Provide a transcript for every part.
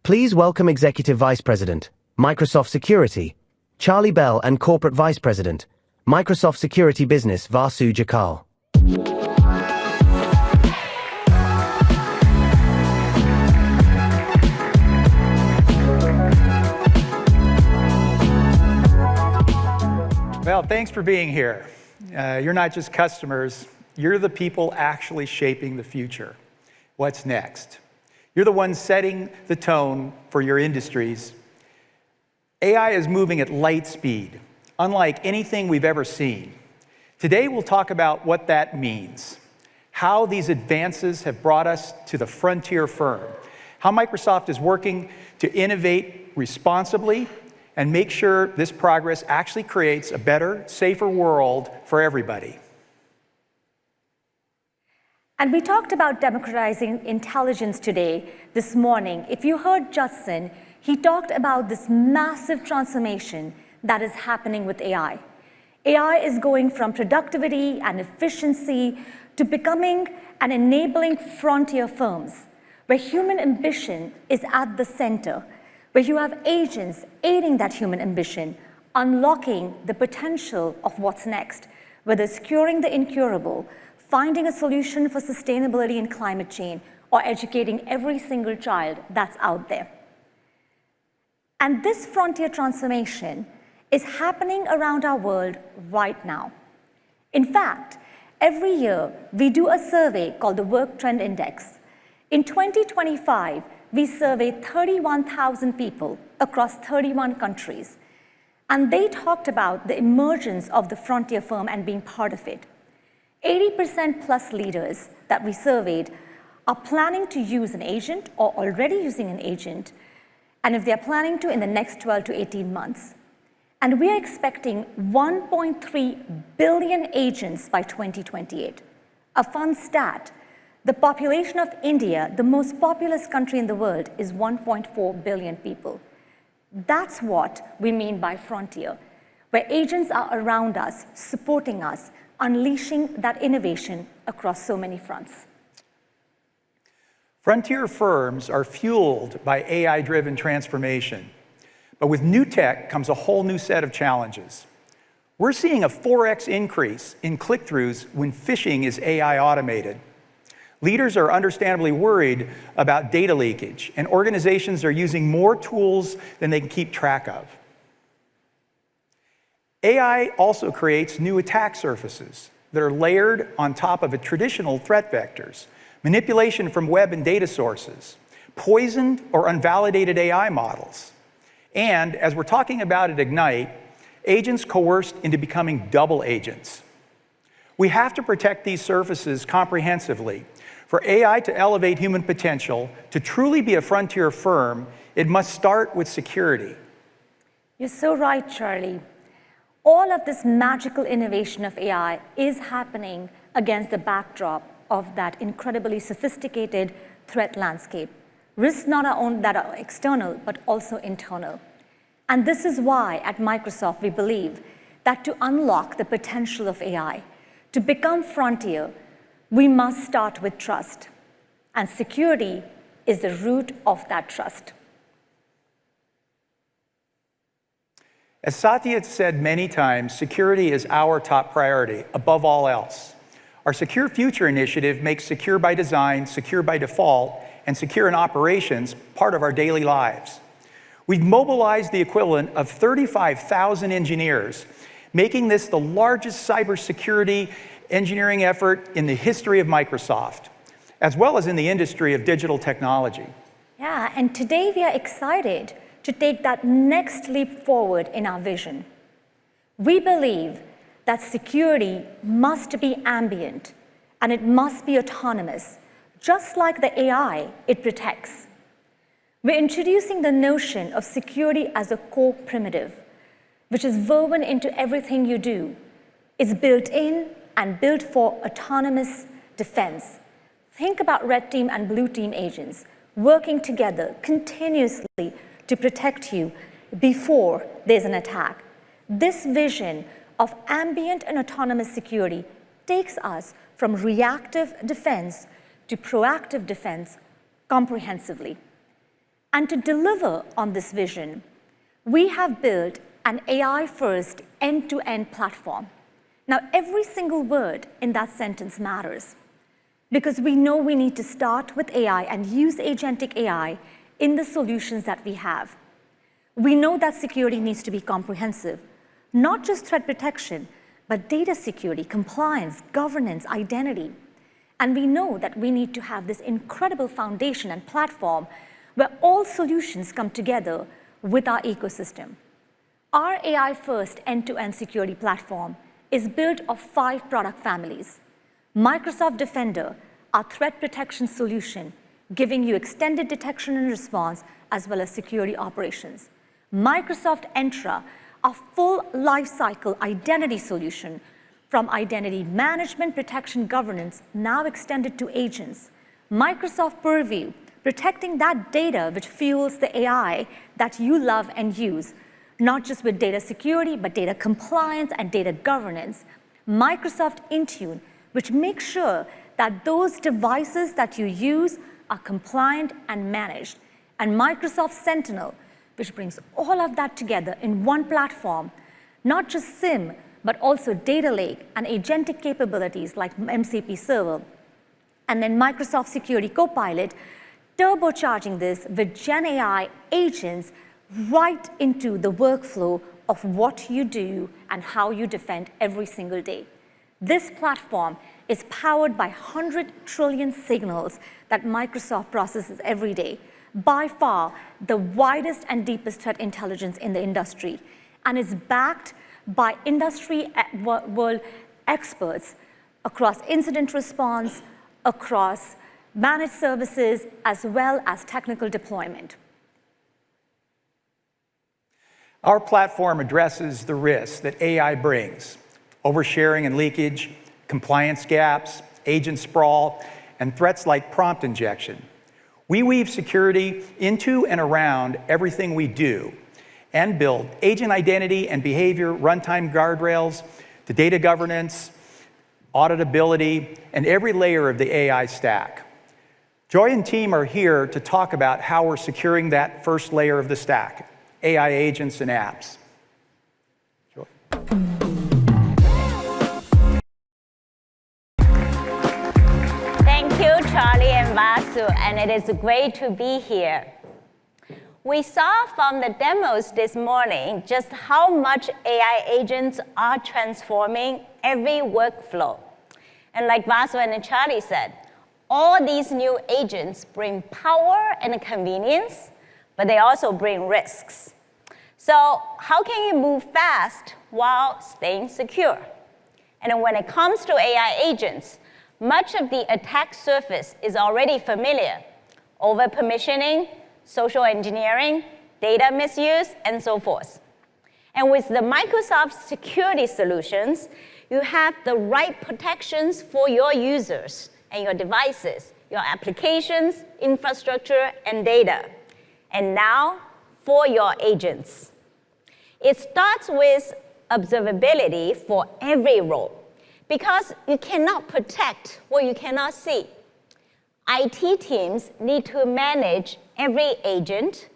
Please welcome Executive Vice President, Microsoft Security, Charlie Bell, and Corporate Vice President, Microsoft Security Business, Vasu Jakkal. Well, thanks for being here. You're not just customers, you're the people actually shaping the future. What's next? You're the ones setting the tone for your industries. AI is moving at light speed, unlike anything we've ever seen. Today, we'll talk about what that means, how these advances have brought us to the frontier firm, how Microsoft is working to innovate responsibly and make sure this progress actually creates a better, safer world for everybody. And we talked about democratizing intelligence today, this morning. If you heard Judson, he talked about this massive transformation that is happening with AI. AI is going from productivity and efficiency to becoming an enabling frontier firms, where human ambition is at the center, where you have agents aiding that human ambition, unlocking the potential of what's next, whether it's curing the incurable, finding a solution for sustainability and climate change, or educating every single child that's out there. And this frontier transformation is happening around our world right now. In fact, every year we do a survey called the Work Trend Index. In 2025, we surveyed 31,000 people across 31 countries, and they talked about the emergence of the frontier firm and being part of it. 80% plus leaders that we surveyed are planning to use an agent or already using an agent, and if they're planning to in the next 12 to 18 months. And we are expecting 1.3 billion agents by 2028. A fun stat, the population of India, the most populous country in the world, is 1.4 billion people. That's what we mean by frontier, where agents are around us, supporting us, unleashing that innovation across so many fronts. Frontier firms are fueled by AI-driven transformation. But with new tech comes a whole new set of challenges. We're seeing a 4x increase in click-throughs when phishing is AI automated. Leaders are understandably worried about data leakage, and organizations are using more tools than they can keep track of. AI also creates new attack surfaces that are layered on top of traditional threat vectors, manipulation from web and data sources, poisoned or unvalidated AI models. And as we're talking about at Ignite, agents coerced into becoming double agents. We have to protect these surfaces comprehensively. For AI to elevate human potential, to truly be a frontier firm, it must start with security. You're so right, Charlie. All of this magical innovation of AI is happening against the backdrop of that incredibly sophisticated threat landscape. Risks not only that are external, but also internal. And this is why at Microsoft we believe that to unlock the potential of AI, to become frontier, we must start with trust. And security is the root of that trust. As Satya said many times, security is our top priority, above all else. Our Secure Future initiative makes secure by design, secure by default, and secure in operations part of our daily lives. We've mobilized the equivalent of 35,000 engineers, making this the largest cybersecurity engineering effort in the history of Microsoft, as well as in the industry of digital technology. Yeah, and today we are excited to take that next leap forward in our vision. We believe that security must be ambient and it must be autonomous, just like the AI it protects. We're introducing the notion of security as a core primitive, which is woven into everything you do. It's built in and built for autonomous defense. Think about red team and blue team agents working together continuously to protect you before there's an attack. This vision of ambient and autonomous security takes us from reactive defense to proactive defense comprehensively. And to deliver on this vision, we have built an AI-first end-to-end platform. Now, every single word in that sentence matters because we know we need to start with AI and use agentic AI in the solutions that we have. We know that security needs to be comprehensive, not just threat protection, but data security, compliance, governance, identity. And we know that we need to have this incredible foundation and platform where all solutions come together with our ecosystem. Our AI-first end-to-end security platform is built of 5 product families. Microsoft Defender, our threat protection solution, giving you extended detection and response, as well as security operations. Microsoft Entra, a full lifecycle identity solution, from identity management, protection, governance, now extended to agents. Microsoft Purview, protecting that data which fuels the AI that you love and use, not just with data security, but data compliance and data governance. Microsoft Intune, which makes sure that those devices that you use are compliant and managed. And Microsoft Sentinel, which brings all of that together in one platform, not just SIEM, but also data lake and agentic capabilities like MCP server. And then Microsoft Security Copilot, turbocharging this with Gen AI agents right into the workflow of what you do and how you defend every single day. This platform is powered by 100 trillion signals that Microsoft processes every day, by far the widest and deepest threat intelligence in the industry, and is backed by industry world experts across incident response, across managed services, as well as technical deployment. Our platform addresses the risks that AI brings: oversharing and leakage, compliance gaps, agent sprawl, and threats like prompt injection. We weave security into and around everything we do and build agent identity and behavior runtime guardrails to data governance, auditability, and every layer of the AI stack. Joy and team are here to talk about how we're securing that first layer of the stack, AI agents and apps. Joy. Thank you, Charlie and Vasu, and it is great to be here. We saw from the demos this morning just how much AI agents are transforming every workflow. And like Vasu and Charlie said, all these new agents bring power and convenience, but they also bring risks. So how can you move fast while staying secure? And when it comes to AI agents, much of the attack surface is already familiar: over-permissioning, social engineering, data misuse, and so forth. And with the Microsoft security solutions, you have the right protections for your users and your devices, your applications, infrastructure, and data. And now for your agents. It starts with observability for every role, because you cannot protect what you cannot see. IT teams need to manage every agent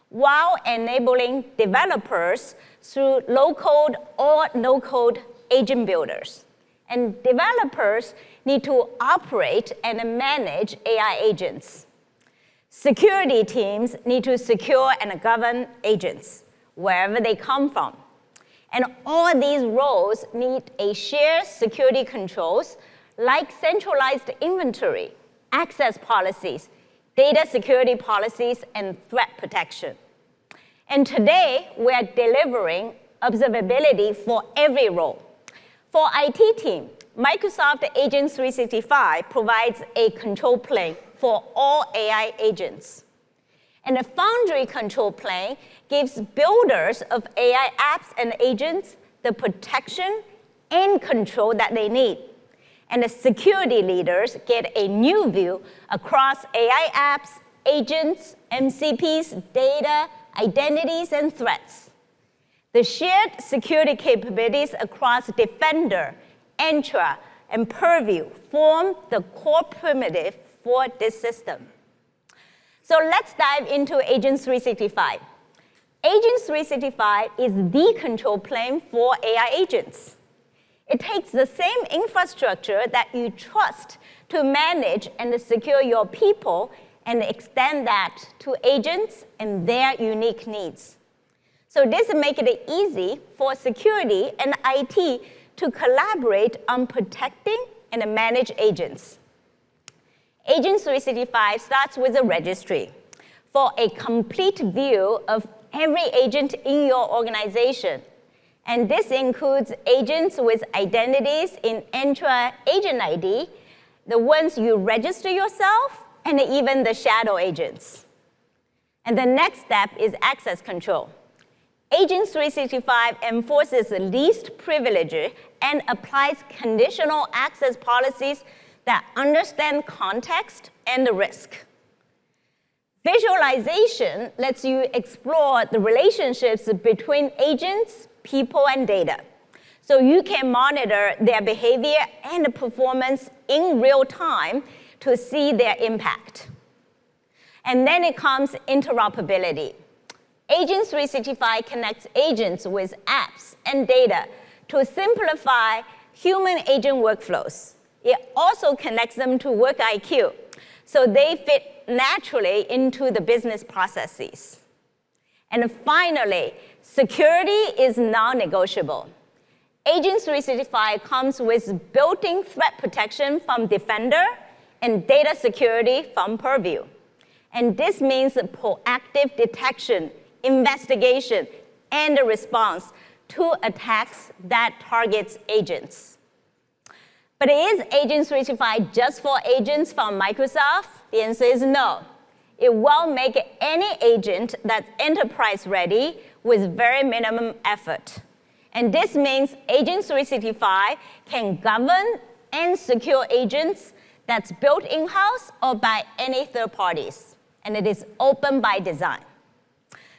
while enabling developers through low-code or no-code agent builders. And developers need to operate and manage AI agents. Security teams need to secure and govern agents wherever they come from. And all these roles need a shared security controls like centralized inventory, access policies, data security policies, and threat protection. And today, we're delivering observability for every role. For IT team, Microsoft Agent 365 provides a control plane for all AI agents. And the Foundry control plane gives builders of AI apps and agents the protection and control that they need. And the security leaders get a new view across AI apps, agents, MCPs, data, identities, and threats. The shared security capabilities across Defender, Entra, and Purview form the core primitive for this system. So let's dive into Agents 365. Agents 365 is the control plane for AI agents. It takes the same infrastructure that you trust to manage and secure your people and extend that to agents and their unique needs. So this makes it easy for security and IT to collaborate on protecting and manage agents. Agents 365 starts with a registry for a complete view of every agent in your organization. And this includes agents with identities in Entra Agent ID, the ones you register yourself, and even the shadow agents. And the next step is access control. Agents 365 enforces the least privilege and applies conditional access policies that understand context and the risk. Visualization lets you explore the relationships between agents, people, and data. So you can monitor their behavior and performance in real time to see their impact. And then it comes interoperability. Agents 365 connects agents with apps and data to simplify human agent workflows. It also connects them to WorkIQ, so they fit naturally into the business processes. And finally, security is non-negotiable. Agents 365 comes with built-in threat protection from Defender and data security from Purview. And this means proactive detection, investigation, and a response to attacks that targets agents. But is Agents 365 just for agents from Microsoft? The answer is no. It will make any agent that's enterprise-ready with very minimum effort. And this means Agents 365 can govern and secure agents that's built in-house or by any third parties. And it is open by design.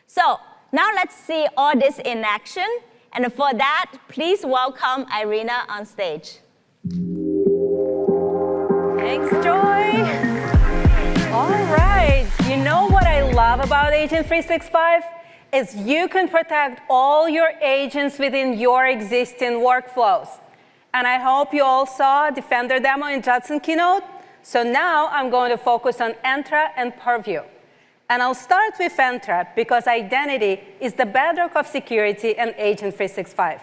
So now let's see all this in action. And for that, please welcome Irina on stage. Thanks, Joy. All right. You know what I love about Agent 365? Is you can protect all your agents within your existing workflows. And I hope you all saw Defender demo in Judson keynote. So now I'm going to focus on Entra and Purview. And I'll start with Entra because identity is the bedrock of security and Agent 365.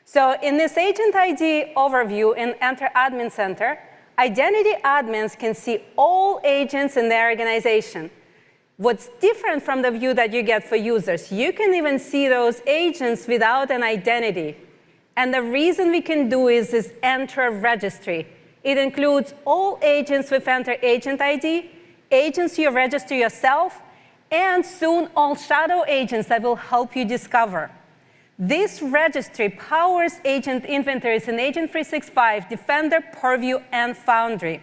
So in this Agent ID overview in Entra Admin Center, identity admins can see all agents in their organization. What's different from the view that you get for users, you can even see those agents without an identity. And the reason we can do is this Entra registry. It includes all agents with Entra Agent ID, agents you register yourself, and soon all shadow agents that will help you discover. This registry powers agent inventories in Agent 365, Defender, Purview, and Foundry.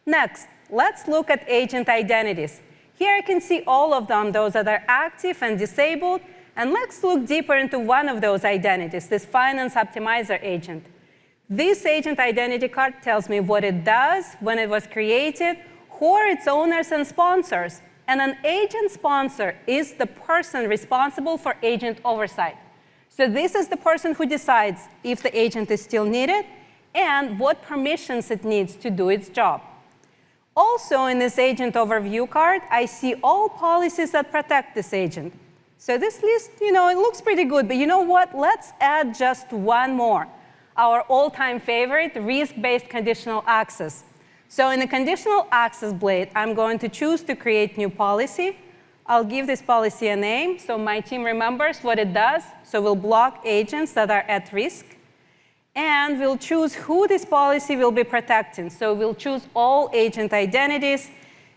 Next, let's look at agent identities. Here I can see all of them, those that are active and disabled. And let's look deeper into one of those identities, this Finance Optimizer agent. This agent identity card tells me what it does, when it was created, who are its owners and sponsors. And an agent sponsor is the person responsible for agent oversight. So this is the person who decides if the agent is still needed and what permissions it needs to do its job. Also in this agent overview card, I see all policies that protect this agent. So this list, it looks pretty good, but you know what? Let's add just one more, our all-time favorite, risk-based conditional access. So in the conditional access blade, I'm going to choose to create new policy. I'll give this policy a name so my team remembers what it does. So we'll block agents that are at risk. And we'll choose who this policy will be protecting. So we'll choose all agent identities.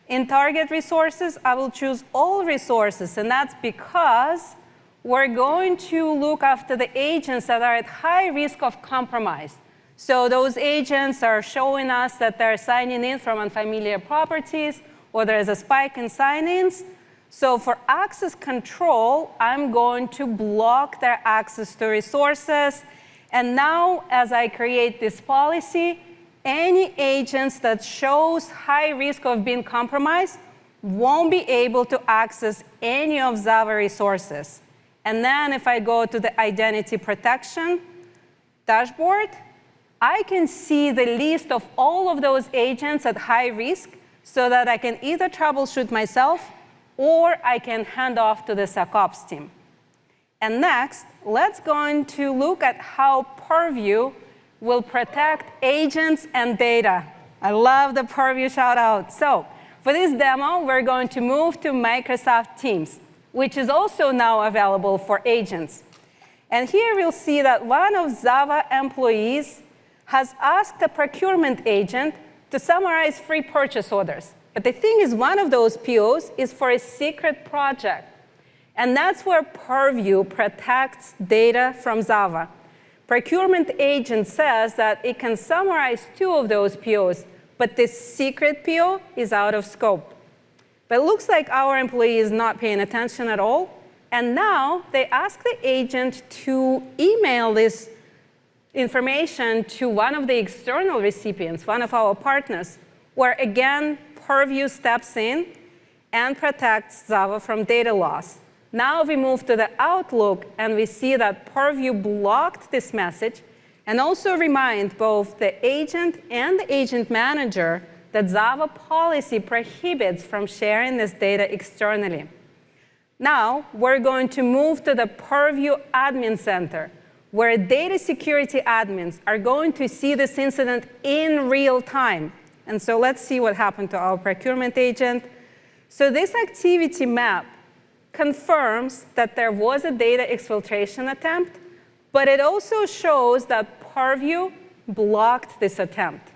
In target resources, I will choose all resources. And that's because we're going to look after the agents that are at high risk of compromise. So those agents are showing us that they're signing in from unfamiliar properties, or there's a spike in sign-ins. So for access control, I'm going to block their access to resources. And now, as I create this policy, any agents that shows high risk of being compromised won't be able to access any of 𝗲𝗲 resources. And then if I go to the identity protection dashboard, I can see the list of all of those agents at high risk so that I can either troubleshoot myself or I can hand off to the SecOps team. And next, let's go into look at how Purview will protect agents and data. I love the Purview shout out. So for this demo, we're going to move to Microsoft Teams, which is also now available for agents. And here we'll see that one of 𝗲𝗲 employees has asked a procurement agent to summarize free purchase orders. But the thing is, one of those POs is for a secret project. And that's where Purview protects data from 𝗲𝗲. Procurement agent says that it can summarize 2 of those POs, but this secret PO is out of scope. But it looks like our employee is not paying attention at all. And now they ask the agent to email this information to one of the external recipients, one of our partners, where again, Purview steps in and protects 𝗲𝗲 from data loss. Now we move to the Outlook, and we see that Purview blocked this message and also remind both the agent and the agent manager that 𝗲𝗲 policy prohibits from sharing this data externally. Now we're going to move to the Purview Admin Center, where data security admins are going to see this incident in real time. And so let's see what happened to our procurement agent. So this activity map confirms that there was a data exfiltration attempt, but it also shows that Purview blocked this attempt.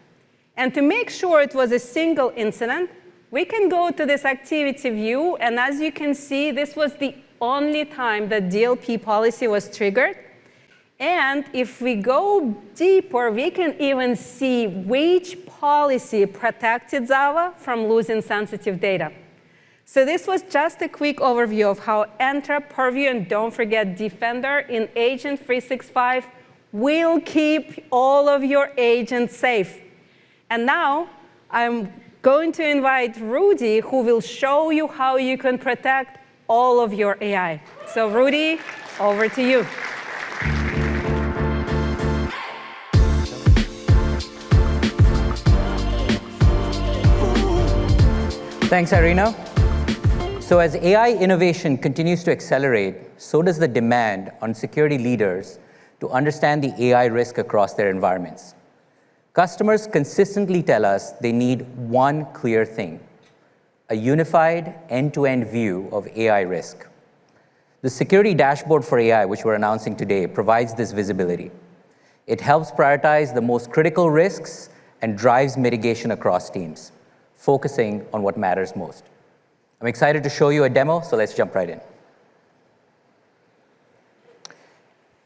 And to make sure it was a single incident, we can go to this activity view, and as you can see, this was the only time that DLP policy was triggered. And if we go deeper, we can even see which policy protected 𝗲𝗲 from losing sensitive data. So this was just a quick overview of how Entra, Purview, and don't forget Defender in Agent 365 will keep all of your agents safe. And now I'm going to invite Rudy, who will show you how you can protect all of your AI. So Rudy, over to you. Thanks, Irina. So as AI innovation continues to accelerate, so does the demand on security leaders to understand the AI risk across their environments. Customers consistently tell us they need one clear thing: a unified end-to-end view of AI risk. The security dashboard for AI, which we're announcing today, provides this visibility. It helps prioritize the most critical risks and drives mitigation across teams, focusing on what matters most. I'm excited to show you a demo, so let's jump right in.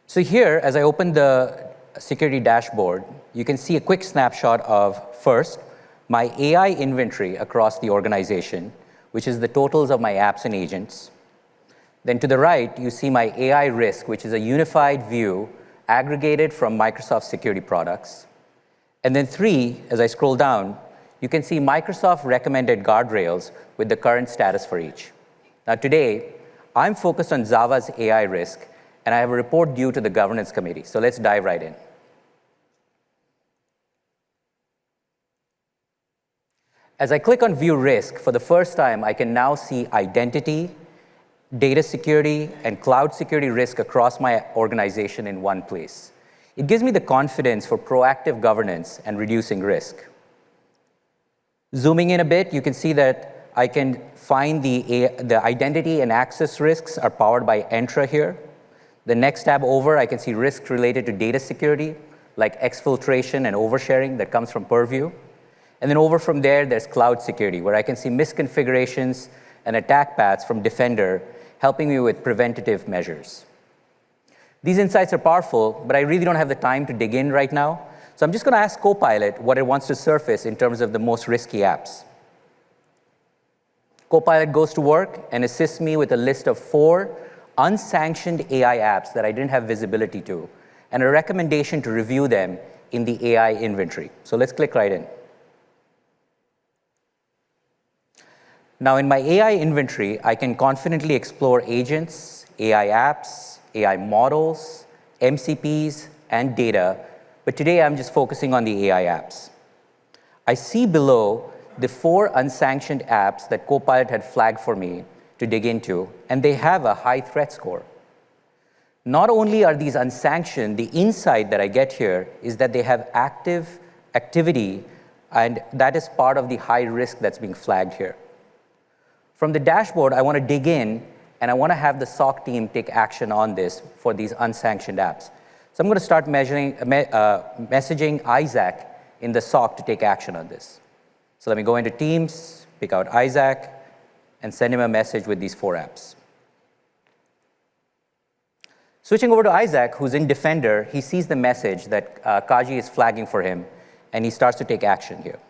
So here, as I open the security dashboard, you can see a quick snapshot of, first, my AI inventory across the organization, which is the totals of my apps and agents. Then to the right, you see my AI risk, which is a unified view aggregated from Microsoft security products. And then 3, as I scroll down, you can see Microsoft recommended guardrails with the current status for each. Now today, I'm focused on 𝗲𝗲's AI risk, and I have a report due to the governance committee. So let's dive right in. As I click on View Risk, for the first time, I can now see identity, data security, and cloud security risk across my organization in one place. It gives me the confidence for proactive governance and reducing risk. Zooming in a bit, you can see that I can find the identity and access risks are powered by Entra here. The next tab over, I can see risks related to data security, like exfiltration and oversharing that comes from Purview. And then over from there, there's cloud security, where I can see misconfigurations and attack paths from Defender, helping me with preventative measures. These insights are powerful, but I really don't have the time to dig in right now. So I'm just going to ask Copilot what it wants to surface in terms of the most risky apps. Copilot goes to work and assists me with a list of 4 unsanctioned AI apps that I didn't have visibility to, and a recommendation to review them in the AI inventory. So let's click right in. Now, in my AI inventory, I can confidently explore agents, AI apps, AI models, MCPs, and data, but today I'm just focusing on the AI apps. I see below the 4 unsanctioned apps that Copilot had flagged for me to dig into, and they have a high threat score. Not only are these unsanctioned, the insight that I get here is that they have active activity, and that is part of the high risk that's being flagged here. From the dashboard, I want to dig in, and I want to have the SOC team take action on this for these unsanctioned apps. So I'm going to start messaging Isaac in the SOC to take action on this. So let me go into Teams, pick out Isaac, and send him a message with these 4 apps. Switching over to Isaac, who's in Defender, he sees the message that 𝗏𝗀𝗀𝗀𝗀 is flagging for him, and he starts to take action here.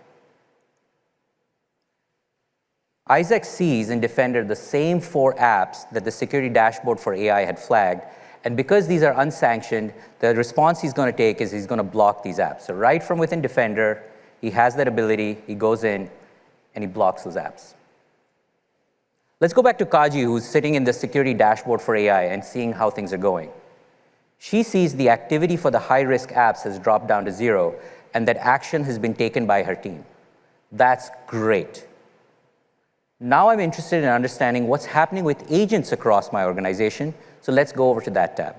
Isaac sees in Defender the same 4 apps that the security dashboard for AI had flagged, and because these are unsanctioned, the response he's going to take is he's going to block these apps. So right from within Defender, he has that ability, he goes in, and he blocks those apps. Let's go back to 𝗏𝗀𝗀𝗀𝗀, who's sitting in the security dashboard for AI and seeing how things are going. She sees the activity for the high-risk apps has dropped down to 0, and that action has been taken by her team. That's great. Now I'm interested in understanding what's happening with agents across my organization, so let's go over to that tab.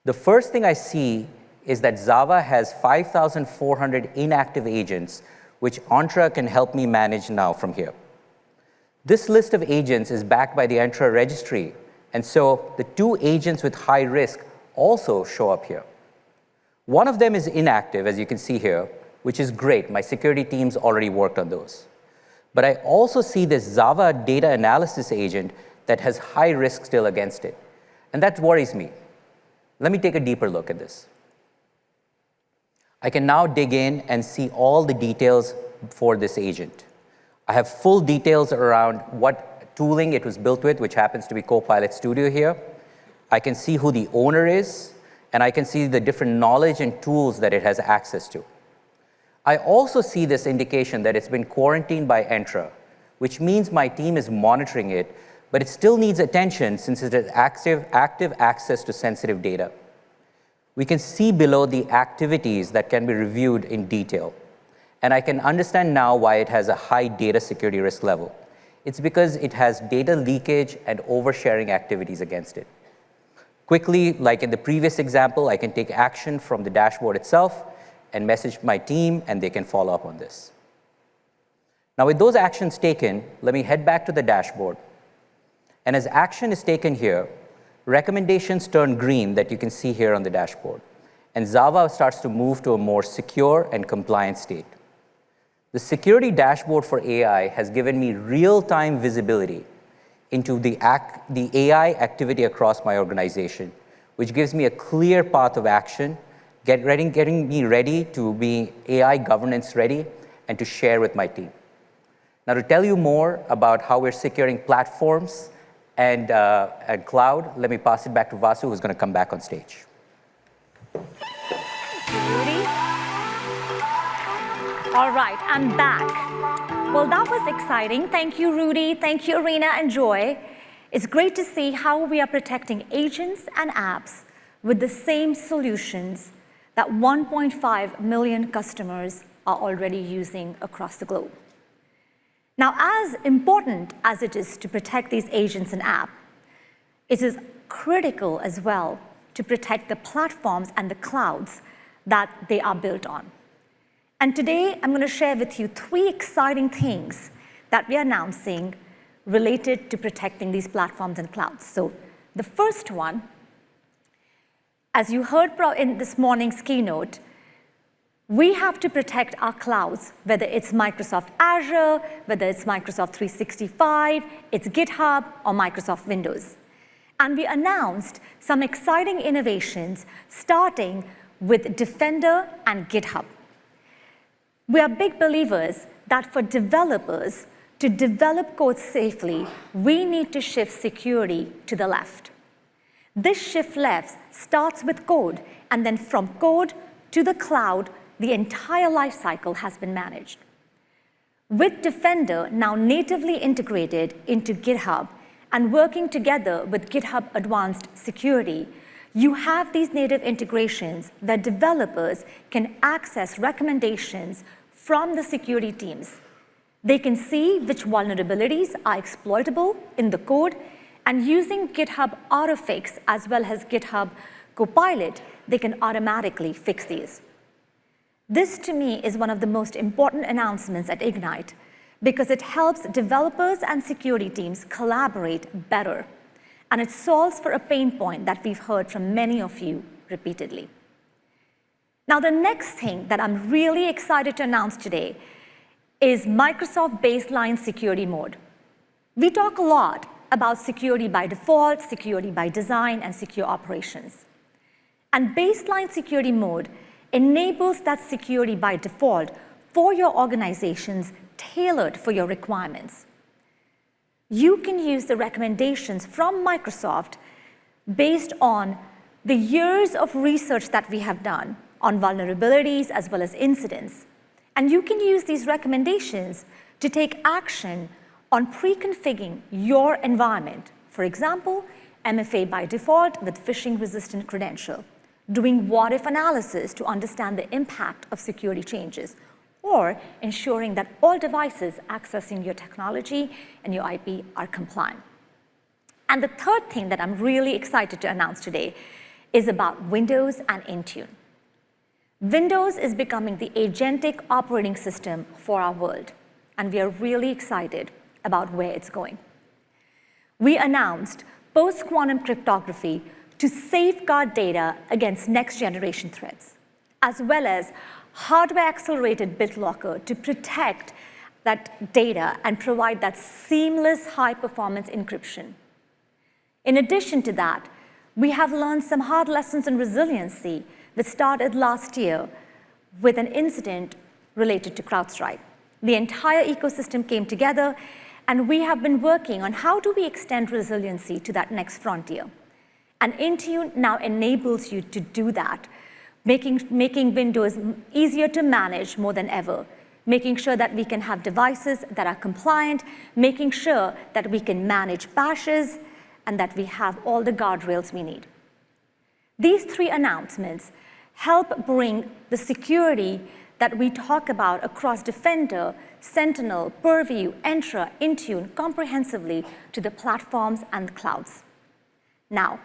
The first thing I see is that Java has 5,400 inactive agents, which Entra can help me manage now from here. This list of agents is backed by the Entra registry, and so the 2 agents with high risk also show up here. One of them is inactive, as you can see here, which is great. My security teams already worked on those. But I also see this Java data analysis agent that has high risk still against it, and that worries me. Let me take a deeper look at this. I can now dig in and see all the details for this agent. I have full details around what tooling it was built with, which happens to be Copilot Studio here. I can see who the owner is, and I can see the different knowledge and tools that it has access to. I also see this indication that it's been quarantined by Entra, which means my team is monitoring it, but it still needs attention since it has active access to sensitive data. We can see below the activities that can be reviewed in detail. And I can understand now why it has a high data security risk level. It's because it has data leakage and oversharing activities against it. Quickly, like in the previous example, I can take action from the dashboard itself and message my team, and they can follow up on this. Now, with those actions taken, let me head back to the dashboard. And as action is taken here, recommendations turn green that you can see here on the dashboard. And Java starts to move to a more secure and compliant state. The security dashboard for AI has given me real-time visibility into the AI activity across my organization, which gives me a clear path of action, getting me ready to be AI governance ready and to share with my team. Now, to tell you more about how we're securing platforms and cloud, let me pass it back to Vasu, who's going to come back on stage. Rudy? All right, I'm back. Well, that was exciting. Thank you, Rudy. Thank you, Arena and Joy. It's great to see how we are protecting agents and apps with the same solutions that 1.5 million customers are already using across the globe. Now, as important as it is to protect these agents and apps, it is critical as well to protect the platforms and the clouds that they are built on. And today, I'm going to share with you 3 exciting things that we are announcing related to protecting these platforms and clouds. So the first one, as you heard in this morning's keynote, we have to protect our clouds, whether it's Microsoft Azure, whether it's Microsoft 365, it's GitHub, or Microsoft Windows. And we announced some exciting innovations, starting with Defender and GitHub. We are big believers that for developers to develop code safely, we need to shift security to the left. This shift left starts with code, and then from code to the cloud, the entire life cycle has been managed. With Defender now natively integrated into GitHub and working together with GitHub Advanced Security, you have these native integrations where developers can access recommendations from the security teams. They can see which vulnerabilities are exploitable in the code, and using GitHub Autofix as well as GitHub Copilot, they can automatically fix these. This, to me, is one of the most important announcements at Ignite because it helps developers and security teams collaborate better, and it solves for a pain point that we've heard from many of you repeatedly. Now, the next thing that I'm really excited to announce today is Microsoft Baseline Security Mode. We talk a lot about security by default, security by design, and secure operations. And Baseline Security Mode enables that security by default for your organizations tailored for your requirements. You can use the recommendations from Microsoft based on the years of research that we have done on vulnerabilities as well as incidents. And you can use these recommendations to take action on pre-configuring your environment. For example, MFA by default with phishing-resistant credential, doing what-if analysis to understand the impact of security changes, or ensuring that all devices accessing your technology and your IP are compliant. And the third thing that I'm really excited to announce today is about Windows and Intune. Windows is becoming the agentic operating system for our world, and we are really excited about where it's going. We announced post-quantum cryptography to safeguard data against next-generation threats, as well as hardware-accelerated BitLocker to protect that data and provide that seamless high-performance encryption. In addition to that, we have learned some hard lessons in resiliency that started last year with an incident related to CrowdStrike. The entire ecosystem came together, and we have been working on how do we extend resiliency to that next frontier. And Intune now enables you to do that, making Windows easier to manage more than ever, making sure that we can have devices that are compliant, making sure that we can manage patches, and that we have all the guardrails we need. These three announcements help bring the security that we talk about across Defender, Sentinel, Purview, Entra, Intune comprehensively to the platforms and the clouds. Now,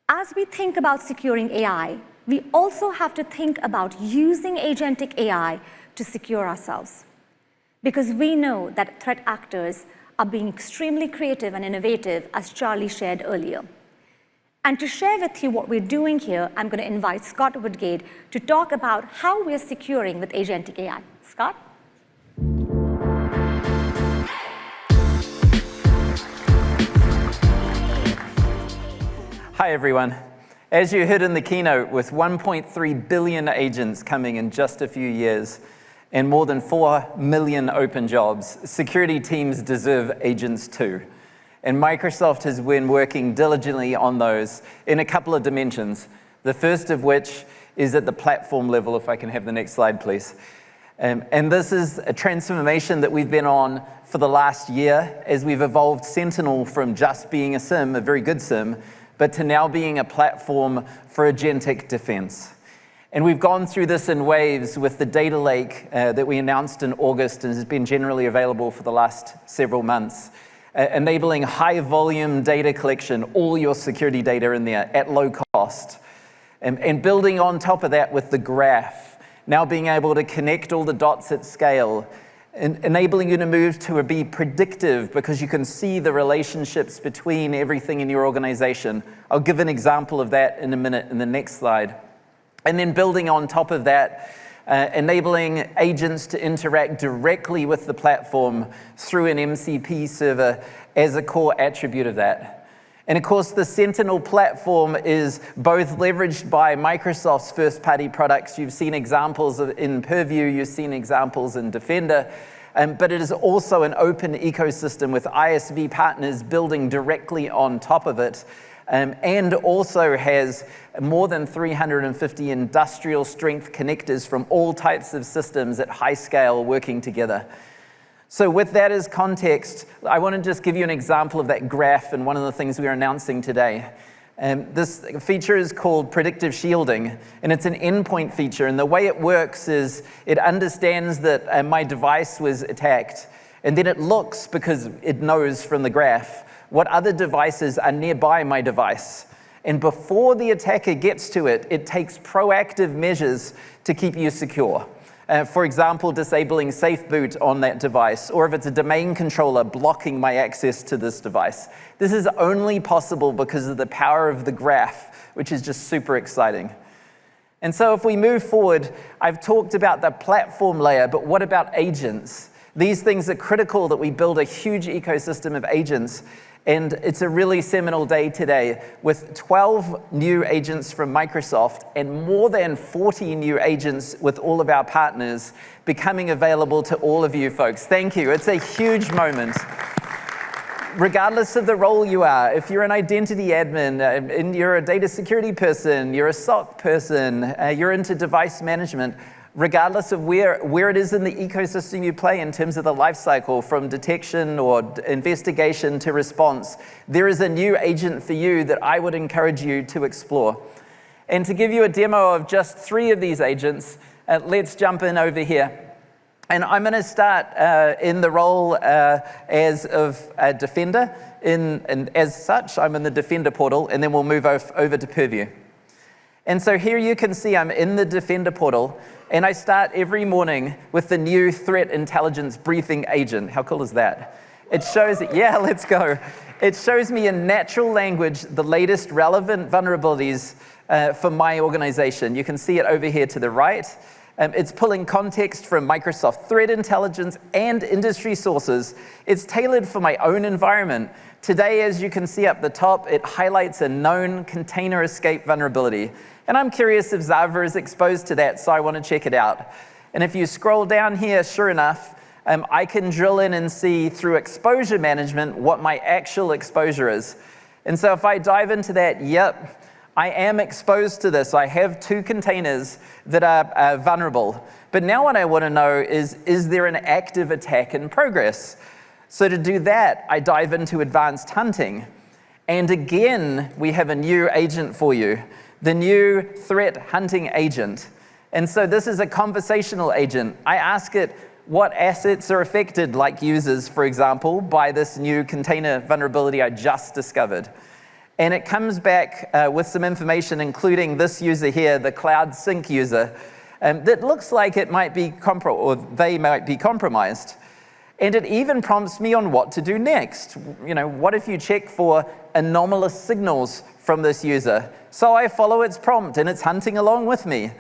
as we think about securing AI, we also have to think about using agentic AI to secure ourselves, because we know that threat actors are being extremely creative and innovative, as Charlie shared earlier. And to share with you what we're doing here, I'm going to invite Scott Woodgate to talk about how we're securing with agentic AI. Scott? Hi, everyone. As you heard in the keynote, with 1.3 billion agents coming in just a few years and more than 4 million open jobs, security teams deserve agents too. And Microsoft has been working diligently on those in a couple of dimensions, the first of which is at the platform level, if I can have the next slide, please. And this is a transformation that we've been on for the last year as we've evolved Sentinel from just being a SIEM, a very good SIEM, but to now being a platform for agentic defense. And we've gone through this in waves with the data lake that we announced in August and has been generally available for the last several months, enabling high volume data collection, all your security data in there at low cost. And building on top of that with the graph, now being able to connect all the dots at scale, enabling you to move to be predictive because you can see the relationships between everything in your organization. I'll give an example of that in a minute in the next slide. And then building on top of that, enabling agents to interact directly with the platform through an MCP server as a core attribute of that. And of course, the Sentinel platform is both leveraged by Microsoft's first-party products. You've seen examples in Purview, you've seen examples in Defender, but it is also an open ecosystem with ISV partners building directly on top of it. and also has more than 350 industrial strength connectors from all types of systems at high scale working together. So with that as context, I want to just give you an example of that graph and one of the things we are announcing today. This feature is called predictive shielding, and it's an endpoint feature. And the way it works is it understands that my device was attacked, and then it looks, because it knows from the graph, what other devices are nearby my device. And before the attacker gets to it, it takes proactive measures to keep you secure. For example, disabling safe boot on that device, or if it's a domain controller blocking my access to this device. This is only possible because of the power of the graph, which is just super exciting. And so if we move forward, I've talked about the platform layer, but what about agents? These things are critical that we build a huge ecosystem of agents. And it's a really seminal day today with 12 new agents from Microsoft and more than 40 new agents with all of our partners becoming available to all of you folks. Thank you. It's a huge moment. Regardless of the role you are, if you're an identity admin, and you're a data security person, you're a SOC person, you're into device management, regardless of where it is in the ecosystem you play in terms of the life cycle, from detection or investigation to response, there is a new agent for you that I would encourage you to explore. And to give you a demo of just 3 of these agents, let's jump in over here. And I'm going to start in the role as of a Defender. And as such, I'm in the Defender portal, and then we'll move over to Purview. And so here you can see I'm in the Defender portal, and I start every morning with the new threat intelligence briefing agent. How cool is that? It shows, yeah, let's go. It shows me in natural language the latest relevant vulnerabilities for my organization. You can see it over here to the right. It's pulling context from Microsoft threat intelligence and industry sources. It's tailored for my own environment. Today, as you can see up the top, it highlights a known container escape vulnerability. And I'm curious if 𝗲𝗲 is exposed to that, so I want to check it out. And if you scroll down here, sure enough, I can drill in and see through exposure management what my actual exposure is. And so if I dive into that, yep, I am exposed to this. I have 2 containers that are vulnerable. But now what I want to know is there an active attack in progress? So to do that, I dive into advanced hunting. And again, we have a new agent for you, the new threat hunting agent. And so this is a conversational agent. I ask it what assets are affected, like users, for example, by this new container vulnerability I just discovered. And it comes back with some information, including this user here, the Cloud Sync user, that looks like it might be they might be compromised. And it even prompts me on what to do next. You know, what if you check for anomalous signals from this user? So I follow its prompt, and it's hunting along with me.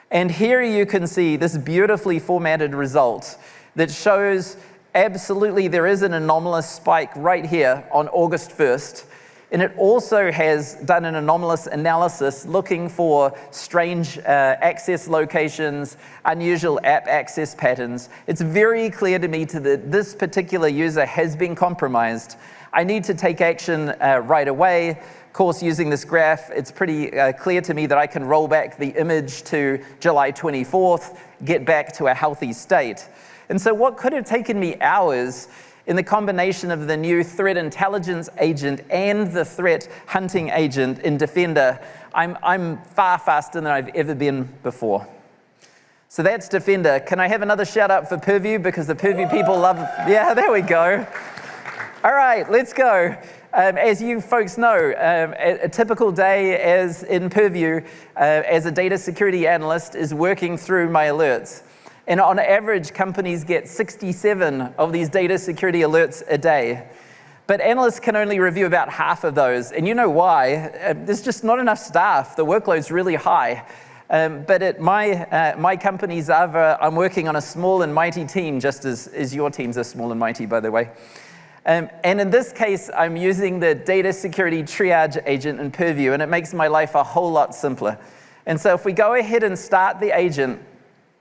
And here you can see this beautifully formatted result that shows absolutely there is an anomalous spike right here on August 1st. And it also has done an anomalous analysis looking for strange access locations, unusual app access patterns. It's very clear to me that this particular user has been compromised. I need to take action right away. Of course, using this graph, it's pretty clear to me that I can roll back the image to July 24th, get back to a healthy state. And so what could have taken me hours in the combination of the new threat intelligence agent and the threat hunting agent in Defender, I'm far faster than I've ever been before. So that's Defender. Can I have another shout out for Purview? Because the Purview people love, yeah, there we go. All right, let's go. As you folks know, a typical day as in Purview, as a data security analyst, is working through my alerts. And on average, companies get 67 of these data security alerts a day. But analysts can only review about half of those. And you know why? There's just not enough staff. The workload's really high. But at my company, 𝗲𝗲, I'm working on a small and mighty team, just as your teams are small and mighty, by the way. And in this case, I'm using the data security triage agent in Purview, and it makes my life a whole lot simpler. And so if we go ahead and start the agent,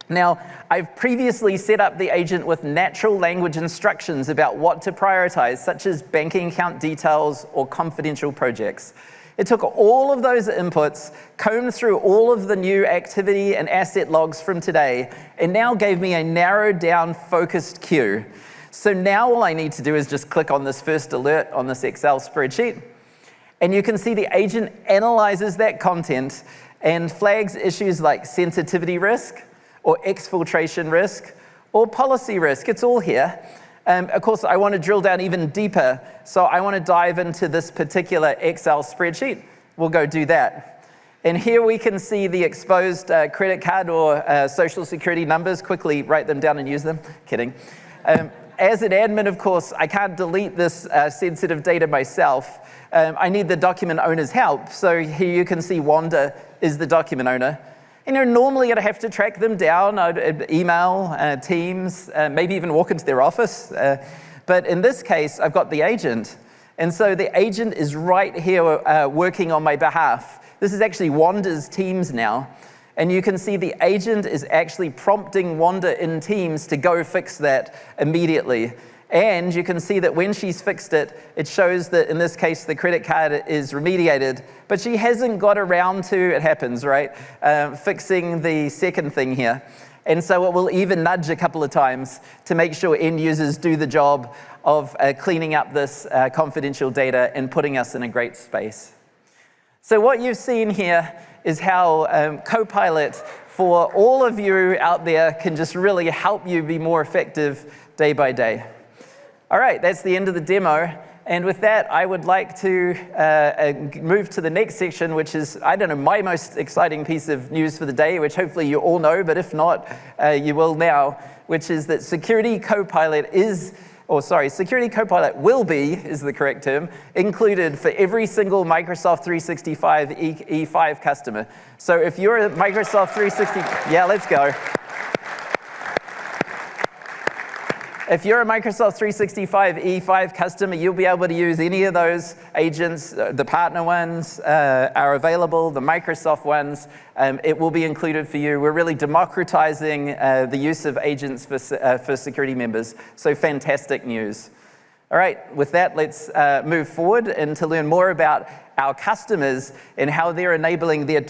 now, I've previously set up the agent with natural language instructions about what to prioritize, such as banking account details or confidential projects. It took all of those inputs, combed through all of the new activity and asset logs from today, and now gave me a narrowed down, focused queue. So now all I need to do is just click on this first alert on this Excel spreadsheet, and you can see the agent analyzes that content and flags issues like sensitivity risk, or exfiltration risk, or policy risk. It's all here. Of course, I want to drill down even deeper, so I want to dive into this particular Excel spreadsheet. We'll go do that. And here we can see the exposed credit card or social security numbers. Quickly write them down and use them. Kidding. As an admin, of course, I can't delete this sensitive data myself. I need the document owner's help. So here you can see Wanda is the document owner. You know, normally I'd have to track them down. I'd email teams, maybe even walk into their office. But in this case, I've got the agent. And so the agent is right here working on my behalf. This is actually Wanda's Teams now. And you can see the agent is actually prompting Wanda in Teams to go fix that immediately. And you can see that when she's fixed it, it shows that in this case, the credit card is remediated, but she hasn't got around to, it happens, right, fixing the second thing here. And so it will even nudge a couple of times to make sure end users do the job of cleaning up this confidential data and putting us in a great space. So what you've seen here is how Copilot for all of you out there can just really help you be more effective day by day. All right, that's the end of the demo. And with that, I would like to move to the next section, which is, I don't know, my most exciting piece of news for the day, which hopefully you all know, but if not, you will now, which is that Security Copilot Security Copilot will be, is the correct term, included for every single Microsoft 365 E5 customer. So if you're a Microsoft 360, yeah, let's go. If you're a Microsoft 365 E5 customer, you'll be able to use any of those agents. The partner ones are available, the Microsoft ones, it will be included for you. We're really democratizing the use of agents for security members, so fantastic news. All right, with that, let's move forward and to learn more about our customers and how they're enabling their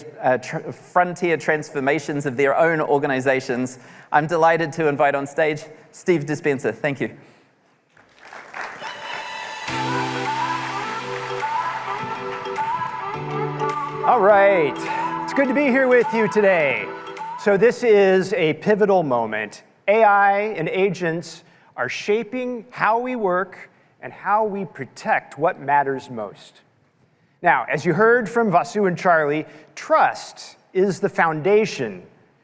frontier transformations of their own organizations. I'm delighted to invite on stage Steve Dispenza. Thank you. All right, it's good to be here with you today. So this is a pivotal moment. AI and agents are shaping how we work and how we protect what matters most. Now, as you heard from Vasu and Charlie, trust is the foundation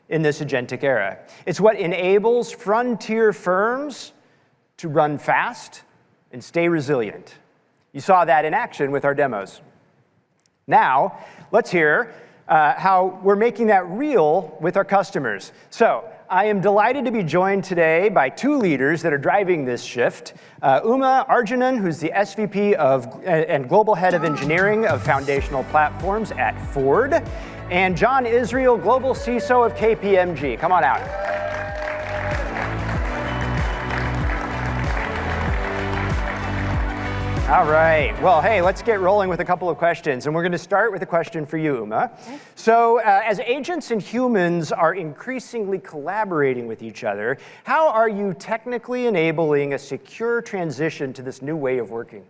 in this agentic era. It's what enables frontier firms to run fast and stay resilient. You saw that in action with our demos. Now, let's hear how we're making that real with our customers. So, I am delighted to be joined today by two leaders that are driving this shift. Uma Arjunan, who's the SVP and Global Head of Engineering of Foundational Platforms at Ford, and John Israel, Global CISO of KPMG. Come on out. All right. Well, hey, let's get rolling with a couple of questions. And we're going to start with a question for you, Uma. Okay. So as agents and humans are increasingly collaborating with each other, how are you technically enabling a secure transition to this new way of working?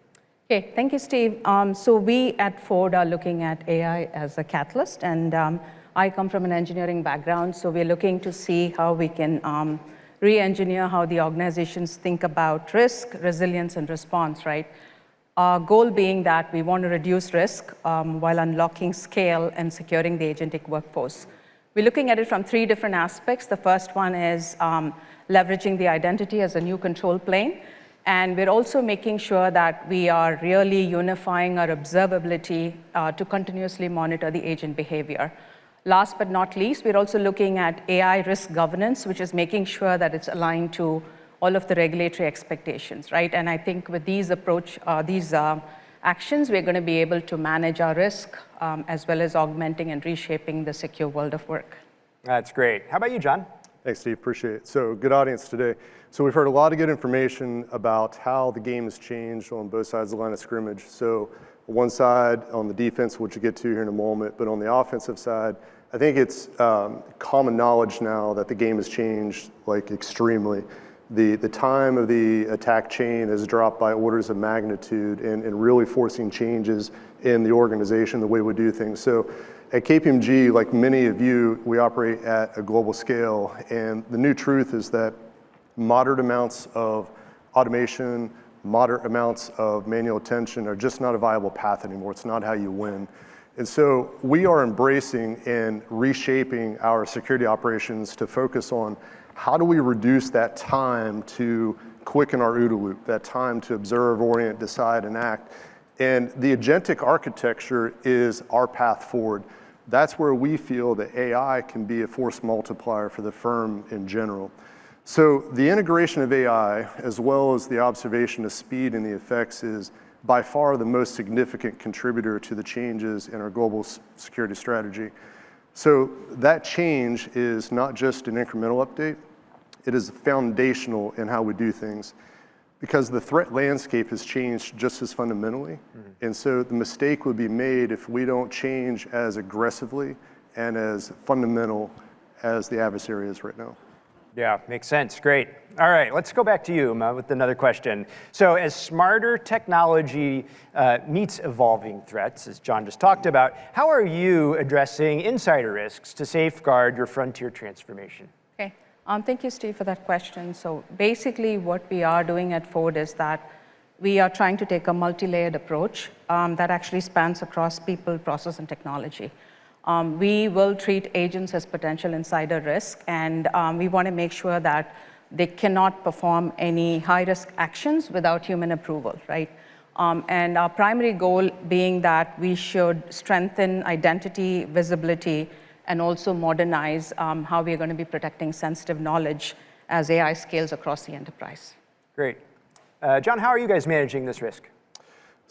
Okay, thank you, Steve. So we at Ford are looking at AI as a catalyst, and I come from an engineering background, so we're looking to see how we can re-engineer how the organizations think about risk, resilience, and response, right? Our goal being that we want to reduce risk while unlocking scale and securing the agentic workforce. We're looking at it from three different aspects. The first one is leveraging the identity as a new control plane. And we're also making sure that we are really unifying our observability to continuously monitor the agent behavior. Last but not least, we're also looking at AI risk governance, which is making sure that it's aligned to all of the regulatory expectations, right? And I think with these actions, we're going to be able to manage our risk as well as augmenting and reshaping the secure world of work. That's great. How about you, John? Thanks, Steve. Appreciate it. So good audience today. So we've heard a lot of good information about how the game has changed on both sides of the line of scrimmage. So one side on the defense, which we'll get to here in a moment, but on the offensive side, I think it's common knowledge now that the game has changed like extremely. The time of the attack chain has dropped by orders of magnitude and really forcing changes in the organization, the way we do things. So at KPMG, like many of you, we operate at a global scale, and the new truth is that moderate amounts of automation, moderate amounts of manual attention are just not a viable path anymore. It's not how you win. And so we are embracing and reshaping our security operations to focus on how do we reduce that time to quicken our OODA loop, that time to observe, orient, decide, and act. And the agentic architecture is our path forward. That's where we feel that AI can be a force multiplier for the firm in general. So the integration of AI, as well as the observation of speed and the effects, is by far the most significant contributor to the changes in our global security strategy. So that change is not just an incremental update, it is foundational in how we do things, because the threat landscape has changed just as fundamentally. And so the mistake would be made if we don't change as aggressively and as fundamental as the adversary is right now. Yeah, makes sense. Great. All right, let's go back to you, Uma, with another question. So as smarter technology meets evolving threats, as John just talked about, how are you addressing insider risks to safeguard your frontier transformation? Okay. Thank you, Steve, for that question. So basically what we are doing at Ford is that we are trying to take a multi-layered approach that actually spans across people, process, and technology. We will treat agents as potential insider risk, and we want to make sure that they cannot perform any high-risk actions without human approval, right? And our primary goal being that we should strengthen identity, visibility, and also modernize how we are going to be protecting sensitive knowledge as AI scales across the enterprise. Great. John, how are you guys managing this risk?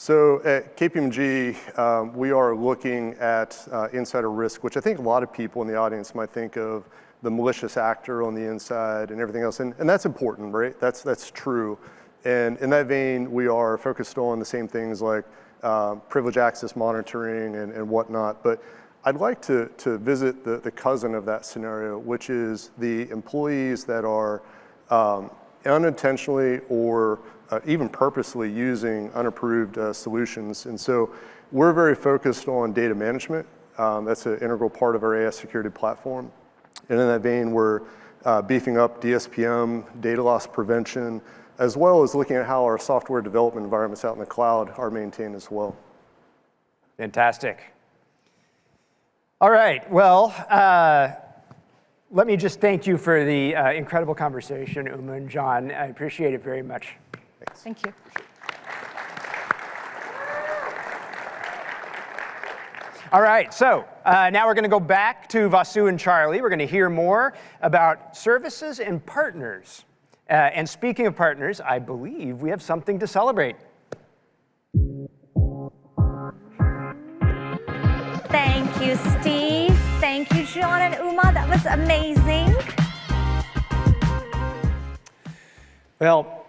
So at KPMG, we are looking at insider risk, which I think a lot of people in the audience might think of the malicious actor on the inside and everything else. And that's important, right? That's true. And in that vein, we are focused on the same things like privilege access monitoring and whatnot. But I'd like to visit the cousin of that scenario, which is the employees that are unintentionally or even purposely using unapproved solutions. And so we're very focused on data management. That's an integral part of our AI security platform. And in that vein, we're beefing up DSPM, data loss prevention, as well as looking at how our software development environments out in the cloud are maintained as well. Fantastic. All right, well, let me just thank you for the incredible conversation, Uma and John. I appreciate it very much. Thanks. Thank you. All right, so now we're going to go back to Vasu and Charlie. We're going to hear more about services and partners. And speaking of partners, I believe we have something to celebrate. Thank you, Steve. Thank you, John and Uma. That was amazing. Well,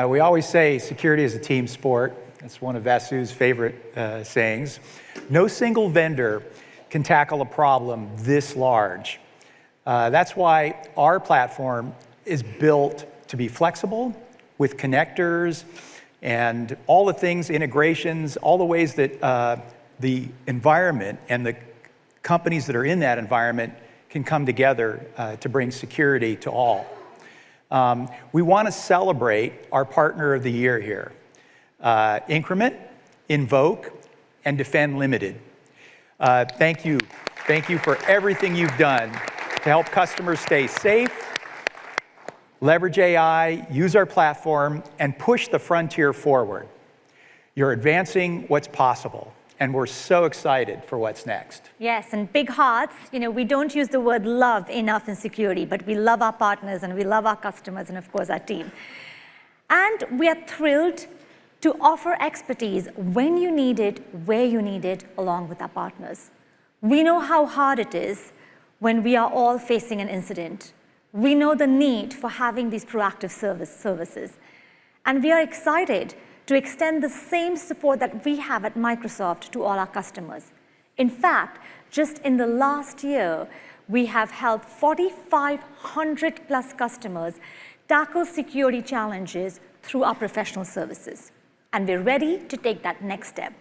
we always say security is a team sport. That's one of Vasu's favorite sayings. No single vendor can tackle a problem this large. That's why our platform is built to be flexible with connectors and all the things, integrations, all the ways that the environment and the companies that are in that environment can come together to bring security to all. We want to celebrate our partner of the year here. Increment, Invoke, and Defend Limited. Thank you. Thank you for everything you've done to help customers stay safe, leverage AI, use our platform, and push the frontier forward. You're advancing what's possible, and we're so excited for what's next. Yes, and big hearts. You know, we don't use the word love enough in security, but we love our partners, and we love our customers, and of course our team. And we are thrilled to offer expertise when you need it, where you need it, along with our partners. We know how hard it is when we are all facing an incident, We know the need for having these proactive services. And we are excited to extend the same support that we have at Microsoft to all our customers. In fact, just in the last year, we have helped 4,500 plus customers tackle security challenges through our professional services. And we're ready to take that next step.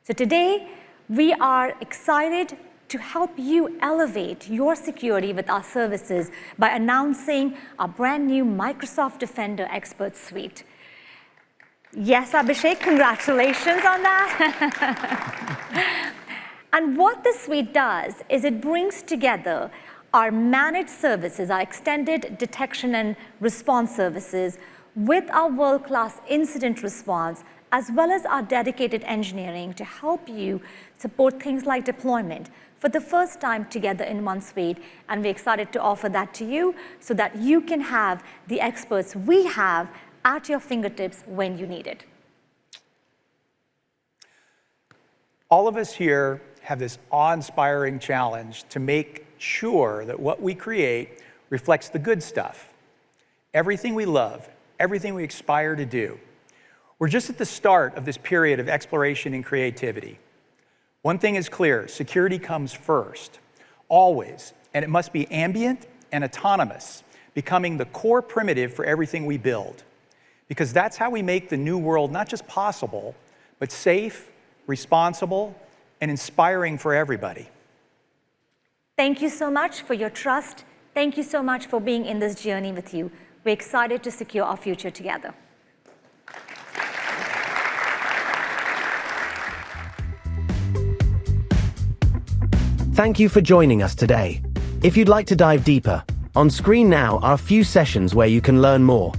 So today, we are excited to help you elevate your security with our services by announcing our brand new Microsoft Defender Expert Suite. Yes, Abhishek, congratulations on that. And what this suite does is it brings together our managed services, our extended detection and response services, with our world-class incident response, as well as our dedicated engineering to help you support things like deployment for the first time together in one suite. And we're excited to offer that to you so that you can have the experts we have at your fingertips when you need it. All of us here have this awe-inspiring challenge to make sure that what we create reflects the good stuff. Everything we love, everything we aspire to do. We're just at the start of this period of exploration and creativity. One thing is clear, security comes first, always, and it must be ambient and autonomous, becoming the core primitive for everything we build. Because that's how we make the new world not just possible, but safe, responsible, and inspiring for everybody. Thank you so much for your trust. Thank you so much for being in this journey with you. We're excited to secure our future together. Thank you for joining us today. If you'd like to dive deeper, on screen now are a few sessions where you can learn more.